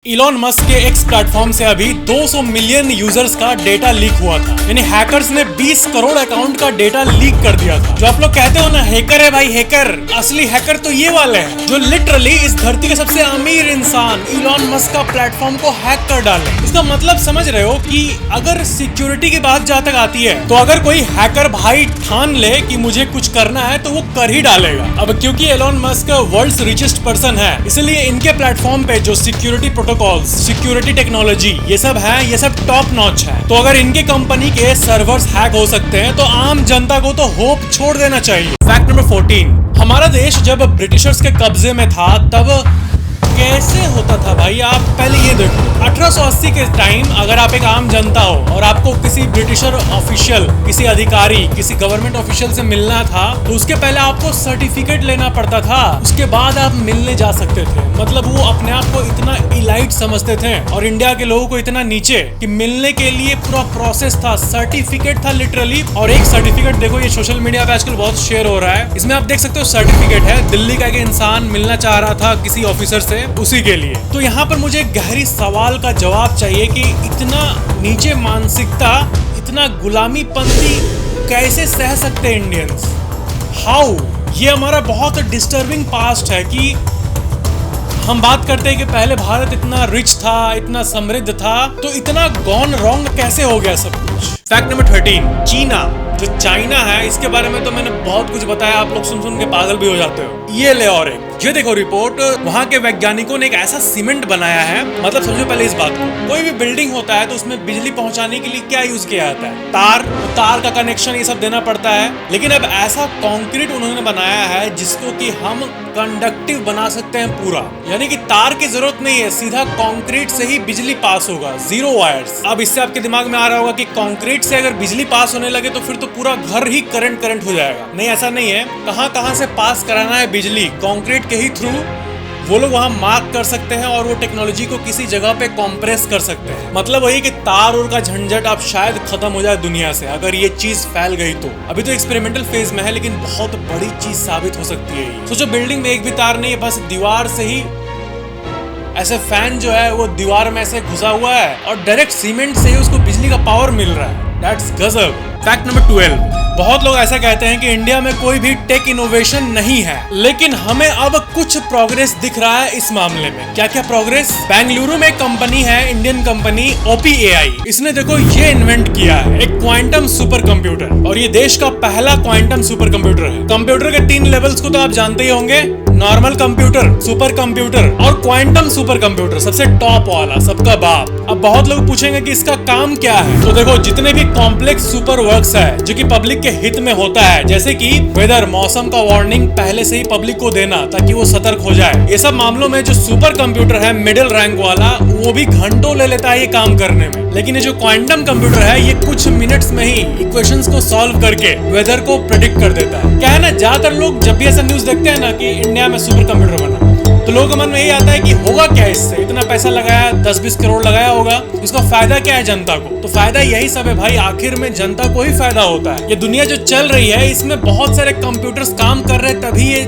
Elon Musk के x platform से अभी 200 मिलियन यूजर्स का डेटा लीक हुआ था। यानी हैकर्स ने 20 करोड़ अकाउंट का डेटा लीक कर दिया था। जो आप लोग कहते हो ना हैकर है भाई हैकर, असली हैकर तो ये वाले हैं जो लिटरली इस धरती के सबसे अमीर इंसान इलॉन मस्क का प्लेटफॉर्म को हैक कर डाले। इसका मतलब समझ रहे हो कि अगर सिक्योरिटी की बात जहाँ तक आती है तो अगर कोई हैकर भाई ठान ले कि मुझे कुछ करना है तो वो कर ही डालेगा। अब क्योंकि Elon Musk world's richest person है, इसलिए इनके प्लेटफॉर्म पे जो सिक्योरिटी प्रोटोकॉल्स, सिक्योरिटी टेक्नोलॉजी ये सब है, ये सब टॉप नॉच है। तो अगर इनके कंपनी के सर्वर्स हैक हो सकते हैं तो आम जनता को तो होप छोड़ देना चाहिए। फैक्ट नंबर 14, हमारा देश जब ब्रिटिशर्स के कब्जे में था तब कैसे होता था भाई, आप पहले ये देखो। 1880 के टाइम अगर आप एक आम जनता हो और आपको किसी ब्रिटिशर ऑफिशियल, किसी अधिकारी, किसी गवर्नमेंट ऑफिशियल से मिलना था तो उसके पहले आपको सर्टिफिकेट लेना पड़ता था, उसके बाद आप मिलने जा सकते थे। मतलब वो अपने आप को इतना इलाइट समझते थे और इंडिया के लोगों को इतना नीचे कि मिलने के लिए पूरा प्रोसेस था, सर्टिफिकेट था लिटरली। और एक सर्टिफिकेट देखो, ये सोशल मीडिया पे आजकल बहुत शेयर हो रहा है, इसमें आप देख सकते हो सर्टिफिकेट है दिल्ली का एक इंसान मिलना चाह रहा था किसी ऑफिसर से, उसी के लिए। तो यहाँ पर मुझे गहरी सवाल का जवाब चाहिए कि इतना नीचे मानसिकता, इतना गुलामीपंथी कैसे सह सकते हैं इंडियंस? हाउ? ये हमारा बहुत डिस्टर्बिंग पास्ट है कि हम बात करते हैं कि पहले भारत इतना रिच था, इतना समृद्ध था, तो इतना गॉन रॉन्ग कैसे हो गया सब कुछ। फैक्ट नंबर 13, चीना। जो चाइना है इसके बारे में तो मैंने बहुत कुछ बताया, आप लोग सुन सुन के पागल भी हो जाते हो। ये ले और एक, ये देखो रिपोर्ट, वहाँ के वैज्ञानिकों ने एक ऐसा सीमेंट बनाया है। मतलब समझो पहले इस बात को, कोई भी बिल्डिंग होता है तो उसमें बिजली पहुंचाने के लिए क्या यूज किया जाता है? तार। तार का कनेक्शन ये सब देना पड़ता है। लेकिन अब ऐसा कंक्रीट उन्होंने बनाया है जिसको कि हम कंडक्टिव बना सकते हैं पूरा, यानी कि तार की जरूरत नहीं है, सीधा कंक्रीट से ही बिजली पास होगा, जीरो वायर्स। अब इससे आपके दिमाग में आ रहा होगा कि कंक्रीट से अगर बिजली पास होने लगे तो फिर तो पूरा घर ही करंट हो जाएगा। नहीं, ऐसा नहीं है। कहां से पास कराना है बिजली, कंक्रीट के ही थ्रू वो लोग वहां मार्क कर सकते हैं और वो टेक्नोलॉजी को किसी जगह पे कॉम्प्रेस कर सकते हैं। मतलब वही कि तार और का झंझट अब शायद खत्म हो जाए दुनिया से अगर ये चीज फैल गई तो। अभी तो एक्सपेरिमेंटल फेज में है लेकिन बहुत बड़ी चीज साबित हो सकती है ये। सोचो बिल्डिंग में एक भी तार नहीं है, बस दीवार से ही ऐसे फैन जो है वो दीवार में ऐसे घुसा हुआ है और डायरेक्ट सीमेंट से ही उसको बिजली का पावर मिल रहा है। दैट्स गजब। फैक्ट नंबर 12, बहुत लोग ऐसा कहते हैं कि इंडिया में कोई भी टेक इनोवेशन नहीं है, लेकिन हमें अब कुछ प्रोग्रेस दिख रहा है इस मामले में। क्या क्या प्रोग्रेस? बेंगलुरु में एक कंपनी है, इंडियन कंपनी OPAI, इसने देखो ये इन्वेंट किया है एक क्वांटम सुपर कंप्यूटर, और ये देश का पहला क्वांटम सुपर कंप्यूटर है। कंप्यूटर के 3 लेवल्स को तो आप जानते ही होंगे, नॉर्मल कंप्यूटर, सुपर कंप्यूटर और क्वांटम सुपर कंप्यूटर, सबसे टॉप वाला, सबका बाप। अब बहुत लोग पूछेंगे कि इसका काम क्या है, तो देखो जितने भी कॉम्प्लेक्स सुपर वर्क्स है जो कि पब्लिक के हित में होता है, जैसे कि वेदर, मौसम का वार्निंग पहले से ही पब्लिक को देना ताकि वो सतर्क हो जाए, ये सब मामलों में जो सुपर कंप्यूटर है मिडिल रैंक वाला, वो भी घंटों ले लेता है ये काम करने में। लेकिन ये जो क्वांटम कंप्यूटर है ये कुछ मिनट्स में ही इक्वेशंस को सॉल्व करके वेदर को प्रेडिक्ट कर देता है। क्या है ना, ज्यादातर लोग जब भी ऐसा न्यूज देखते हैं ना कि इंडिया में सुपर कंप्यूटर बना, तो लोगों के मन में यही आता है कि होगा क्या इससे, इतना पैसा लगाया, 10-20 करोड़ लगाया होगा, इसका फायदा क्या है जनता को? तो फायदा यही सब है भाई, आखिर में जनता को ही फायदा होता है। ये दुनिया जो चल रही है इसमें बहुत सारे कंप्यूटर्स काम कर रहे हैं तभी ये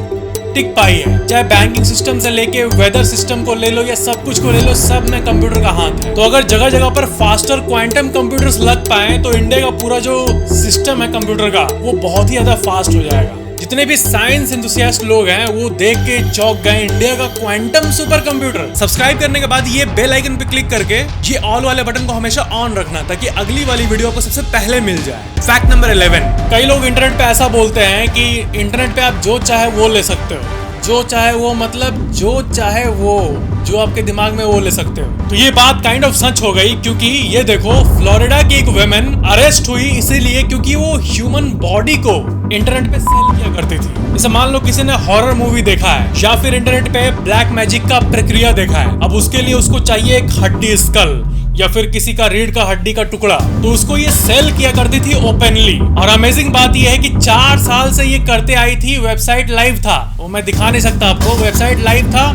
टिक पाई है। चाहे बैंकिंग सिस्टम से लेके वेदर सिस्टम को ले लो या सब कुछ को ले लो, सब में कंप्यूटर का हाथ है। तो अगर जगह जगह पर फास्टर क्वांटम कंप्यूटर्स लग पाए तो इंडिया का पूरा जो सिस्टम है कंप्यूटर का वो बहुत ही ज्यादा फास्ट हो जाएगा। जितने भी साइंस एंथुसियास्ट लोग हैं वो देख के चौंक गए, इंडिया का क्वांटम सुपर कंप्यूटर। सब्सक्राइब करने के बाद ये बेल आइकन पे क्लिक करके ये ऑल वाले बटन को हमेशा ऑन रखना ताकि अगली वाली वीडियो को सबसे पहले मिल जाए। फैक्ट नंबर 11, कई लोग इंटरनेट पे ऐसा बोलते हैं कि इंटरनेट पे आप जो चाहे वो ले सकते हो। जो चाहे वो मतलब जो चाहे वो, जो आपके दिमाग में वो ले सकते हो। तो ये बात काइंड ऑफ सच हो गई, क्योंकि ये देखो फ्लोरिडा की एक वुमेन अरेस्ट हुई इसीलिए क्योंकि वो ह्यूमन बॉडी को इंटरनेट पे सेल किया करती थी। जैसे मान लो किसी ने हॉरर मूवी देखा है या फिर इंटरनेट पे ब्लैक मैजिक का प्रक्रिया देखा है, अब उसके लिए उसको चाहिए एक हड्डी, स्कल, या फिर किसी का रीढ़ का हड्डी का टुकड़ा, तो उसको ये सेल किया करती थी ओपनली। और अमेजिंग बात ये है कि 4 साल से ये करते आई थी, वेबसाइट लाइव था, वो मैं दिखा नहीं सकता आपको, वेबसाइट लाइव था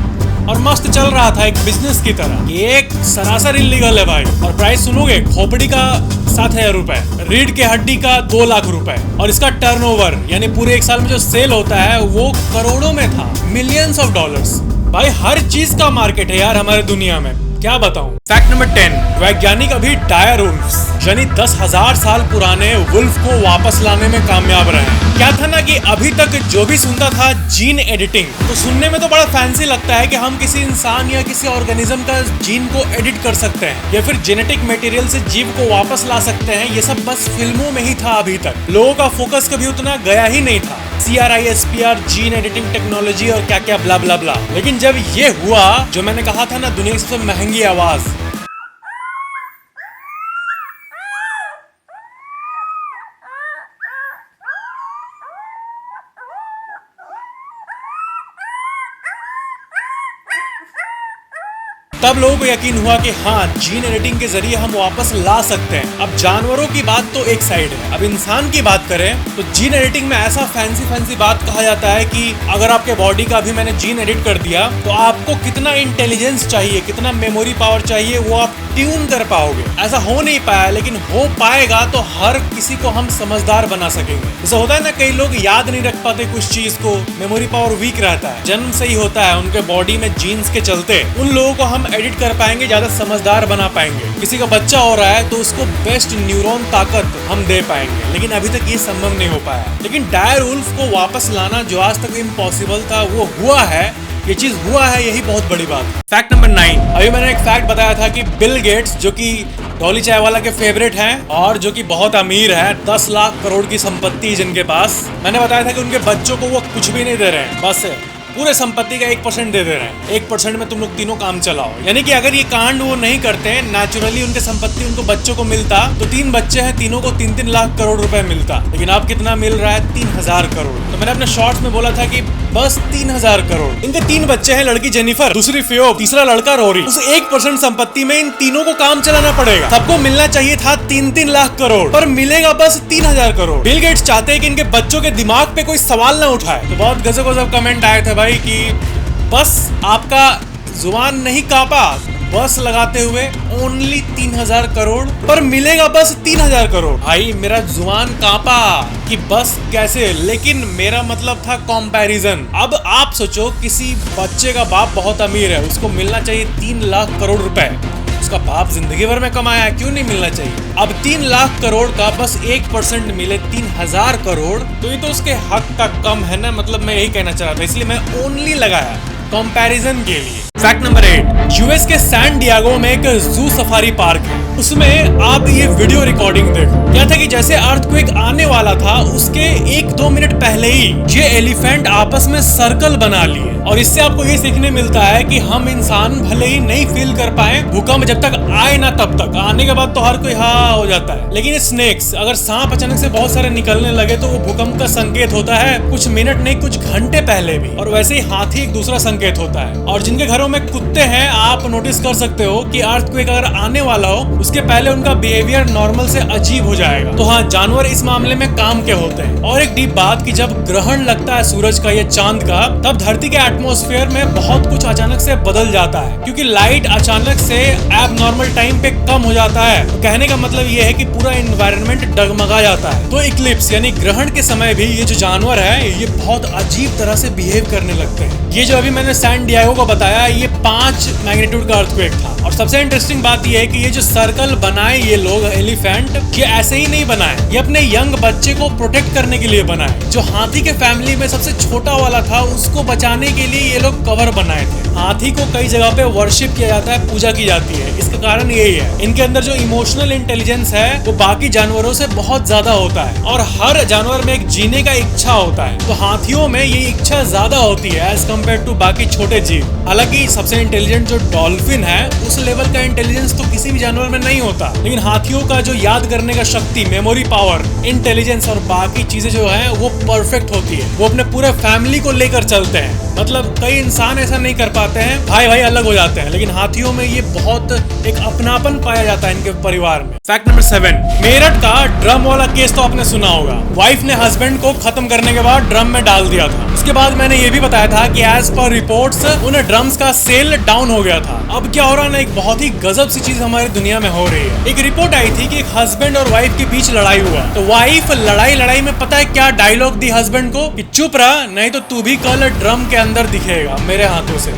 और मस्त चल रहा था एक बिजनेस की तरह। ये एक सरासर इलीगल है भाई। और प्राइस सुनोगे, खोपड़ी का 7,000 रुपए, रीढ़ के हड्डी का 2 लाख रुपए, और इसका टर्नओवर यानी पूरे 1 साल में जो सेल होता है वो करोड़ों में था, मिलियंस ऑफ डॉलर्स। भाई हर चीज का मार्केट है यार हमारे दुनिया में। क्या बताऊं। फैक्ट नंबर 10, वैज्ञानिक अभी डायर वुल्फ्स यानी 10,000 साल पुराने वुल्फ को वापस लाने में कामयाब रहे हैं। क्या था ना कि अभी तक जो भी सुनता था जीन एडिटिंग, तो सुनने में तो बड़ा फैंसी लगता है कि हम किसी इंसान या किसी ऑर्गेनिज्म का जीन को एडिट कर सकते हैं या फिर जेनेटिक मटेरियल से जीव को वापस ला सकते हैं। ये सब बस फिल्मों में ही था। अभी तक लोगों का फोकस कभी उतना गया ही नहीं था। CRISPR, जीन एडिटिंग टेक्नोलॉजी और क्या क्या ब्ला ब्ला ब्ला। लेकिन जब ये हुआ, जो मैंने कहा था ना, दुनिया की सबसे महंगी आवाज, तब लोगों को यकीन हुआ कि हाँ, जीन एडिटिंग के जरिए हम वापस ला सकते हैं। अब जानवरों की बात तो एक साइड है, अब इंसान की बात करें तो जीन एडिटिंग में ऐसा फैंसी बात कहा जाता है कि अगर आपके बॉडी का भी मैंने जीन एडिट कर दिया तो आपको कितना इंटेलिजेंस चाहिए, कितना मेमोरी पावर चाहिए, वो आप ट्यून कर पाओगे। ऐसा हो नहीं पाया, लेकिन हो पाएगा तो हर किसी को हम समझदार बना सकेंगे। जैसे होता है ना, कई लोग याद नहीं रख पाते कुछ चीज को, मेमोरी पावर वीक रहता है, जन्म से ही होता है, उनके बॉडी में जीन्स के चलते उन लोगों को हम एडिट कर पाएंगे, ज्यादा समझदार बना पाएंगे। किसी का बच्चा हो रहा है तो उसको बेस्ट न्यूरॉन ताकत हम दे पाएंगे, लेकिन अभी तक ये संभव नहीं हो पाया। लेकिन डायर वुल्फ को वापस लाना जो आज तक इम्पॉसिबल था, वो हुआ है। ये चीज हुआ है, यही बहुत बड़ी बात है। फैक्ट नंबर 9, अभी मैंने एक फैक्ट बताया था कि बिल गेट्स, जो कि डॉली चाय वाला के फेवरेट हैं और जो कि बहुत अमीर है, 10 लाख करोड़ की संपत्ति जिनके पास, मैंने बताया था कि उनके बच्चों को वो कुछ भी नहीं दे रहे हैं, बस पूरे संपत्ति का 1% दे दे रहे हैं। 1% में तुम लोग तीनों काम चलाओ। यानी कि अगर ये कांड वो नहीं करते, नेचुरली उनके संपत्ति उनको बच्चों को मिलता, तो 3 बच्चे हैं, तीनों को 3-3 लाख करोड़ रुपए मिलता। लेकिन अब कितना मिल रहा है? 3,000 करोड़। तो मैंने अपने शॉर्ट्स में बोला था कि बस 3,000 करोड़। इनके 3 बच्चे हैं, लड़की जेनिफर, दूसरी फियोब, तीसरा लड़का रोरी। उस 1% संपत्ति में इन तीनों को काम चलाना पड़ेगा। सबको मिलना चाहिए था 3-3 लाख करोड़, पर मिलेगा बस 3,000 करोड़। बिल गेट्स चाहते हैं कि इनके बच्चों के दिमाग पे कोई सवाल ना उठाए। तो बहुत गजब कमेंट आए थे भाई कि बस आपका जुबान नहीं कांपा, बस लगाते हुए ओनली 3,000 करोड़, पर मिलेगा बस 3,000 करोड़। भाई मेरा जुबान कांपा कि बस कैसे, लेकिन मेरा मतलब था कंपैरिजन। अब आप सोचो, किसी बच्चे का बाप बहुत अमीर है, उसको मिलना चाहिए 3 लाख करोड़ रुपए, उसका बाप जिंदगी भर में कमाया, क्यों नहीं मिलना चाहिए? अब 3 लाख करोड़ का बस 1% मिले 3,000 करोड़, तो ये तो उसके हक का कम है ना। मतलब मैं यही कहना चाह रहा था, इसलिए मैं ओनली लगाया कंपैरिजन के लिए। फैक्ट नंबर 8, यूएस के सैन डिएगो में एक जू सफारी पार्क है। उसमें आप ये वीडियो रिकॉर्डिंग देखो। क्या था कि जैसे अर्थक्वेक आने वाला था, उसके 1-2 मिनट पहले ही ये एलिफेंट आपस में सर्कल बना लिए। और इससे आपको ये सीखने मिलता है कि हम इंसान भले ही नहीं फील कर पाए भूकंप, जब तक आए ना तब तक, आने के बाद तो हर कोई हाँ हो जाता है। लेकिन स्नेक्स, अगर सांप अचानक से बहुत सारे निकलने लगे तो वो भूकंप का संकेत होता है, कुछ मिनट नहीं कुछ घंटे पहले भी। और वैसे ही हाथी एक दूसरा संकेत होता है। और जिनके घरों में कुत्ते हैं, आप नोटिस कर सकते हो कि अर्थक्वेक अगर आने वाला हो, उसके पहले उनका बिहेवियर नॉर्मल से अजीब हो जाएगा। तो हाँ, जानवर इस मामले में काम के होते हैं। और एक डीप बात कि जब ग्रहण लगता है सूरज का या चांद का, तब धरती के एटमॉस्फेयर में बहुत कुछ अचानक से बदल जाता है, क्योंकि लाइट अचानक से एबनॉर्मल टाइम पे कम हो जाता है। तो कहने का मतलब ये है कि पूरा एनवायरनमेंट डगमगा जाता है। तो इक्लिप्स यानी ग्रहण के समय भी ये जो जानवर है, ये बहुत अजीब तरह से बिहेव करने लगते हैं। ये जो अभी मैंने सैन डिएगो को बताया, ये 5 मैग्नीट्यूड का अर्थक्वेक था। और सबसे इंटरेस्टिंग बात ये है कि ये जो सर्कल बनाए ये लोग एलिफेंट, ये ऐसे ही नहीं बनाए, ये अपने यंग बच्चे को प्रोटेक्ट करने के लिए बनाए। जो हाथी के फैमिली में सबसे छोटा वाला था, उसको बचाने के लिए ये लोग कवर बनाए थे। हाथी को कई जगह पे वर्शिप किया जाता है, पूजा की जाती है। इसका कारण यही है, इनके अंदर जो इमोशनल इंटेलिजेंस है वो बाकी जानवरों से बहुत ज्यादा होता है। और हर जानवर में एक जीने का इच्छा होता है, तो हाथियों में ये इच्छा ज्यादा होती है एज कम्पेयर टू बाकी छोटे जीव। हालांकि सबसे इंटेलिजेंट जो डॉल्फिन है, उस लेवल का इंटेलिजेंस तो किसी भी जानवर में नहीं होता, लेकिन हाथियों का जो याद करने का शक्ति, मेमोरी पावर, इंटेलिजेंस और बाकी चीजें जो है वो परफेक्ट होती है। वो अपने पूरे फैमिली को लेकर चलते हैं। मतलब कई इंसान ऐसा नहीं कर पाते हैं, भाई भाई अलग हो जाते हैं, लेकिन हाथियों में ये बहुत एक अपनापन पाया जाता है इनके परिवार में। फैक्ट नंबर 7, मेरठ का ड्रम वाला केस तो आपने सुना होगा। वाइफ ने हस्बैंड को खत्म करने के बाद ड्रम में डाल दिया था। उसके बाद मैंने ये भी बताया था कि एज पर रिपोर्ट्स उन ड्रम्स का सेल डाउन हो गया था। अब क्या हो रहा है ना, एक बहुत ही गजब सी चीज हमारी दुनिया में हो रही है। एक रिपोर्ट आई थी कि एक हस्बैंड और वाइफ के बीच लड़ाई हुआ, तो वाइफ लड़ाई में पता है क्या डायलॉग दी हस्बैंड को कि चुप रहा, नहीं तो तू भी कल ड्रम के अंदर दिखेगा मेरे हाथों से।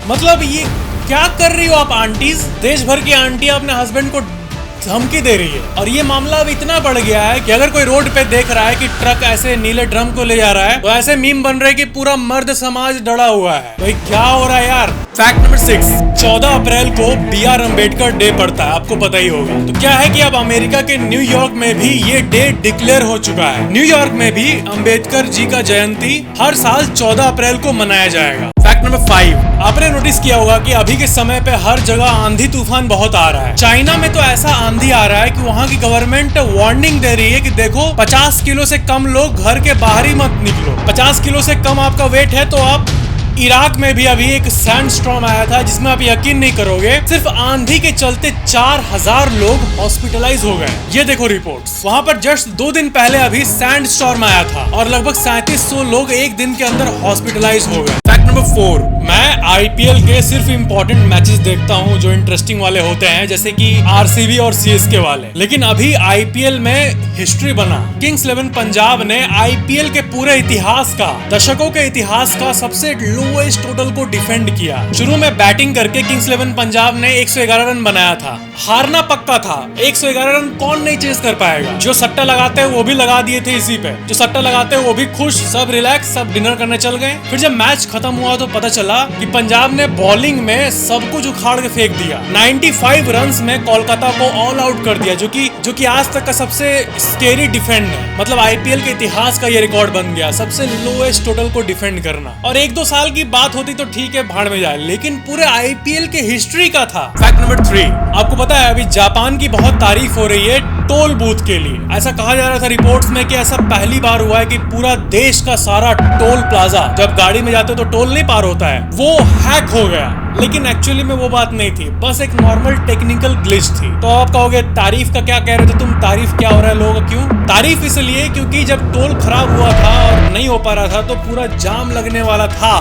मतलब ये क्या कर रही हो आप आंटीज? देश भर की आंटी अपने हस्बैंड को धमकी दे रही है। और ये मामला अब इतना बढ़ गया है कि अगर कोई रोड पे देख रहा है कि ट्रक ऐसे नीले ड्रम को ले जा रहा है तो ऐसे मीम बन रहे कि पूरा मर्द समाज डरा हुआ है। भाई क्या हो रहा है यार। फैक्ट नंबर 6, 14 अप्रैल को BR अम्बेडकर डे पड़ता है, आपको पता ही होगा। तो क्या है कि अब अमेरिका के न्यूयॉर्क में भी ये डे डिक्लेयर हो चुका है। न्यूयॉर्क में भी अम्बेडकर जी का जयंती हर साल 14 अप्रैल को मनाया जाएगा। फैक्ट नंबर 5, आपने नोटिस किया होगा कि अभी के समय पे हर जगह आंधी तूफान बहुत आ रहा है। चाइना में तो ऐसा आंधी आ रहा है कि वहाँ की गवर्नमेंट वार्निंग दे रही है कि देखो 50 किलो से कम लोग घर के बाहर ही मत निकलो। 50 किलो से कम आपका वेट है तो आप इराक में भी अभी एक सैंडस्टॉर्म आया था जिसमें आप यकीन नहीं करोगे, सिर्फ आंधी के चलते 4000 लोग हॉस्पिटलाइज हो गए। ये देखो रिपोर्ट्स। वहाँ पर जस्ट 2 दिन पहले अभी सैंडस्टॉर्म आया था और लगभग 3700 लोग एक दिन के अंदर हॉस्पिटलाइज हो गए। फैक्ट नंबर 4, मैं IPL के सिर्फ इंपॉर्टेंट मैचेस देखता हूँ जो इंटरेस्टिंग वाले होते हैं, जैसे कि RCB और CSK वाले। लेकिन अभी IPL में हिस्ट्री बना। किंग्स 11 पंजाब ने IPL के पूरे इतिहास का, दशकों के इतिहास का सबसे लोएस्ट टोटल को डिफेंड किया। शुरू में बैटिंग करके किंग्स 11 पंजाब ने 111 रन बनाया था। हारना पक्का था। 111 रन कौन नहीं चेस कर पाएगा। जो सट्टा लगाते हैं वो भी लगा दिए थे इसी पे। जो सट्टा लगाते हैं वो भी खुश, सब रिलैक्स, सब डिनर करने चल गए। फिर जब मैच खत्म हुआ तो पता चला कि पंजाब ने बॉलिंग में सब कुछ उखाड़ के फेंक दिया। 95 रन्स में कोलकाता को ऑल आउट कर दिया, जो कि आज तक का सबसे स्केरी डिफेंड है। मतलब IPL के इतिहास का ये रिकॉर्ड बन गया, सबसे लोएस्ट टोटल को डिफेंड करना। और 1-2 साल की बात होती तो ठीक है, भाड़ में जाए, लेकिन पूरे IPL के हिस्ट्री का था। फैक्ट नंबर 3, आपको पता है अभी जापान की बहुत तारीफ हो रही है टोल बूथ के लिए। ऐसा कहा जा रहा था रिपोर्ट्स में कि ऐसा पहली बार हुआ है कि पूरा देश का सारा टोल प्लाजा, जब गाड़ी में जाते हो तो टोल नहीं पार होता है, वो हैक हो गया। लेकिन एक्चुअली में वो बात नहीं थी, बस एक नॉर्मल टेक्निकल ग्लिच थी। तो आप कहोगे तारीफ का क्या कह रहे थे तुम, तारीफ क्या हो रहा है लोगों का, क्यों? तारीफ इसलिए क्योंकि जब टोल खराब हुआ था और नहीं हो पा रहा था तो पूरा जाम लगने वाला था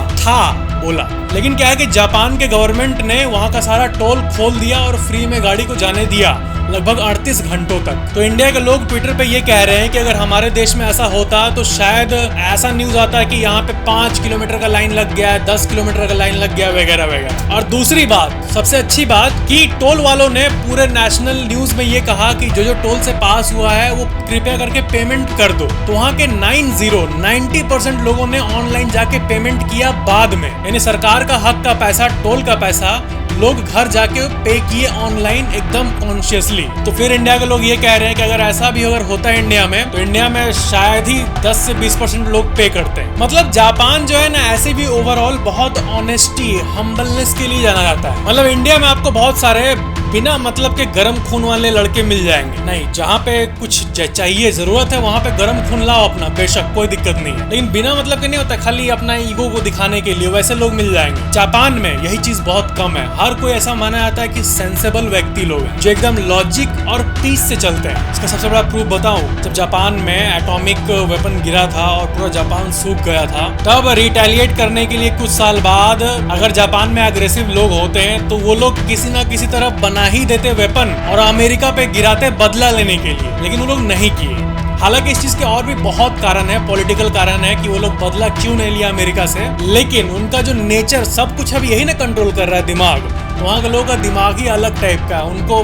बोला। लेकिन क्या है कि जापान के गवर्नमेंट ने वहां का सारा टोल खोल दिया और फ्री में गाड़ी को जाने दिया लगभग 38 घंटों तक। तो इंडिया के लोग ट्विटर पे ये कह रहे हैं कि अगर हमारे देश में ऐसा होता तो शायद ऐसा न्यूज आता कि यहाँ पे 5 किलोमीटर का लाइन लग गया है, 10 किलोमीटर का लाइन लग गया वगैरह वगैरह। और दूसरी बात, सबसे अच्छी बात कि टोल वालों ने पूरे नेशनल न्यूज में ये कहा कि जो टोल से पास हुआ है वो कृपया करके पेमेंट कर दो। तो वहाँ के 90% लोगों ने ऑनलाइन जाके पेमेंट किया बाद में, यानी सरकार का हक का पैसा, टोल का पैसा लोग घर जाके पे किए ऑनलाइन एकदम कॉन्शियसली। तो फिर इंडिया के लोग ये कह रहे हैं कि अगर ऐसा भी अगर होता है इंडिया में, तो इंडिया में शायद ही 10 से 20% लोग पे करते हैं। मतलब जापान जो है ना, ऐसे भी ओवरऑल बहुत ऑनेस्टी, हम्बलनेस के लिए जाना जाता है। मतलब इंडिया में आपको बहुत सारे बिना मतलब के गर्म खून वाले लड़के मिल जाएंगे, नहीं, जहाँ पे कुछ चाहिए, जरूरत है, वहाँ पे गर्म खून लाओ अपना, बेशक कोई दिक्कत नहीं है। लेकिन बिना मतलब के नहीं होता, खाली अपना ईगो को दिखाने के लिए वैसे लोग मिल जाएंगे। जापान में यही चीज बहुत कम है। हर कोई ऐसा माना जाता है कि सेंसेबल व्यक्ति लोग हैं जो एकदम लॉजिक और पीस से चलते हैं। इसका सबसे बड़ा प्रूफ बताऊं, जब जापान में एटॉमिक वेपन गिरा था और पूरा जापान सूख गया था, तब रिटेलिएट करने के लिए कुछ साल बाद अगर जापान में अग्रेसिव लोग होते हैं तो वो लोग किसी ना किसी तरह बना ही देते वेपन और अमेरिका पे गिराते बदला लेने के लिए, लेकिन वो लोग नहीं किए। हालांकि इस चीज के और भी बहुत कारण है, पॉलिटिकल कारण है कि वो लोग बदला क्यों नहीं लिया अमेरिका से, लेकिन उनका जो नेचर, सब कुछ अब यही ना कंट्रोल कर रहा है, दिमाग। वहाँ के लोगों का दिमाग ही अलग टाइप का है, उनको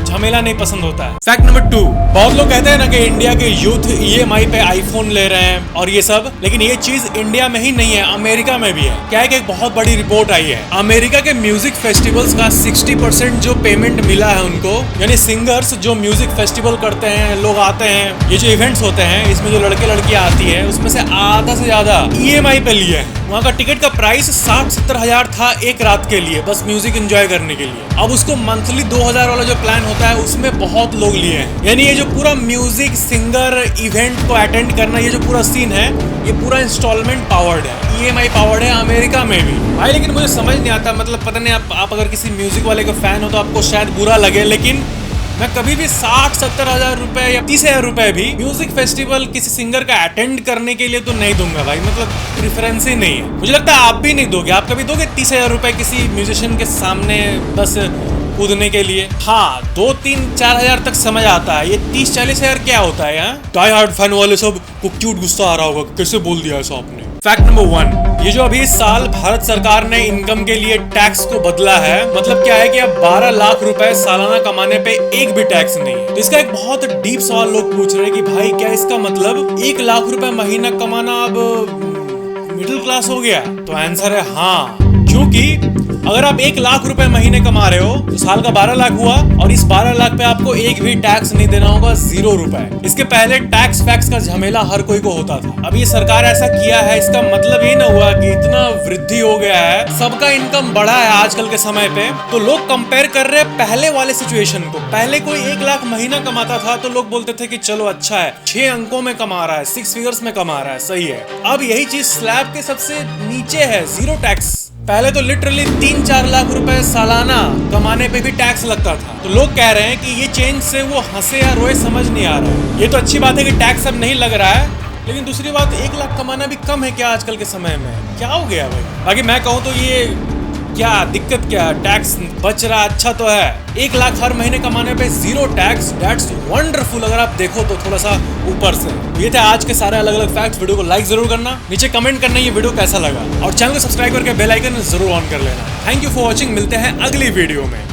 झमेला नहीं पसंद होता है। फैक्ट नंबर 2, बहुत लोग कहते हैं ना कि इंडिया के यूथ EMI पे आईफोन ले रहे हैं और ये सब, लेकिन ये चीज इंडिया में ही नहीं है, अमेरिका में भी है। क्या है कि एक बहुत बड़ी रिपोर्ट आई है, अमेरिका के म्यूजिक फेस्टिवल्स का 60% जो पेमेंट मिला है उनको, यानी सिंगर्स जो म्यूजिक फेस्टिवल करते हैं, लोग आते हैं, ये जो इवेंट्स होते हैं इसमें जो लड़के लड़कियां आती है, उसमें से आधा से ज्यादा EMI पे लिए हैं। वहाँ का टिकट का प्राइस 60-70 हजार था एक रात के लिए, बस म्यूजिक एंजॉय करने के लिए। अब उसको मंथली 2000 वाला जो प्लान होता है उसमें बहुत लोग लिए हैं। यानी ये जो पूरा म्यूजिक सिंगर इवेंट को अटेंड करना, ये जो पूरा सीन है, ये पूरा इंस्टॉलमेंट पावर्ड है, EMI पावर्ड है अमेरिका में भी भाई। लेकिन मुझे समझ नहीं आता, मतलब पता नहीं, आप अगर किसी म्यूजिक वाले का फैन हो तो आपको शायद बुरा लगे, लेकिन मैं कभी भी 60-70 हजार रुपए या 30,000 रुपए भी म्यूजिक फेस्टिवल किसी सिंगर का अटेंड करने के लिए तो नहीं दूंगा भाई। मतलब प्रेफरेंस ही नहीं है। मुझे लगता है आप भी नहीं दोगे। आप कभी दोगे 30,000 रुपए किसी म्यूजिशियन के सामने बस कूदने के लिए? हाँ, 2-3-4 हजार तक समझ आता है, ये 30-40 हजार क्या होता है? यहाँ डाई हार्ड फैन वाले सब को क्यूट गुस्सा आ रहा होगा, कैसे बोल दिया ऐसा आपने। फैक्ट नंबर 1, ये जो अभी इस साल भारत सरकार ने इनकम के लिए टैक्स को बदला है, मतलब क्या है कि अब 12 लाख रुपए सालाना कमाने पे एक भी टैक्स नहीं है। तो इसका एक बहुत डीप सवाल लोग पूछ रहे हैं कि भाई क्या इसका मतलब 1 लाख रुपए महीना कमाना अब मिडिल क्लास हो गया? तो आंसर है हाँ, क्योंकि अगर आप 1 लाख रुपए महीने कमा रहे हो तो साल का 12 लाख हुआ, और इस 12 लाख पे आपको एक भी टैक्स नहीं देना होगा, 0 रुपए। इसके पहले टैक्स फैक्स का झमेला हर कोई को होता था। अब ये सरकार ऐसा किया है, इसका मतलब ये ना हुआ कि इतना वृद्धि हो गया है, सबका इनकम बढ़ा है आजकल के समय पे। तो लोग कंपेयर कर रहे हैं पहले वाले सिचुएशन को। पहले कोई 1 लाख महीना कमाता था तो लोग बोलते थे कि चलो अच्छा है, 6 अंकों में कमा रहा है, 6 फिगर्स में कमा रहा है, सही है। अब यही चीज स्लैब के सबसे नीचे है, 0 टैक्स। पहले तो लिटरली 3-4 लाख रुपए सालाना कमाने पे भी टैक्स लगता था। तो लोग कह रहे हैं कि ये चेंज से वो हंसे या रोए समझ नहीं आ रहा है। ये तो अच्छी बात है कि टैक्स अब नहीं लग रहा है, लेकिन दूसरी बात 1 लाख कमाना भी कम है क्या आजकल के समय में? क्या हो गया भाई? बाकी मैं कहूँ तो ये क्या दिक्कत, क्या टैक्स बच रहा अच्छा तो है। 1 लाख हर महीने कमाने पे 0 टैक्स, दैट्स वंडरफुल अगर आप देखो तो थोड़ा सा ऊपर से। ये थे आज के सारे अलग अलग फैक्ट्स। वीडियो को लाइक जरूर करना, नीचे कमेंट करना ये वीडियो कैसा लगा, और चैनल को सब्सक्राइब करके बेल आइकन जरूर ऑन कर लेना। थैंक यू फॉर वॉचिंग, मिलते हैं अगली वीडियो में।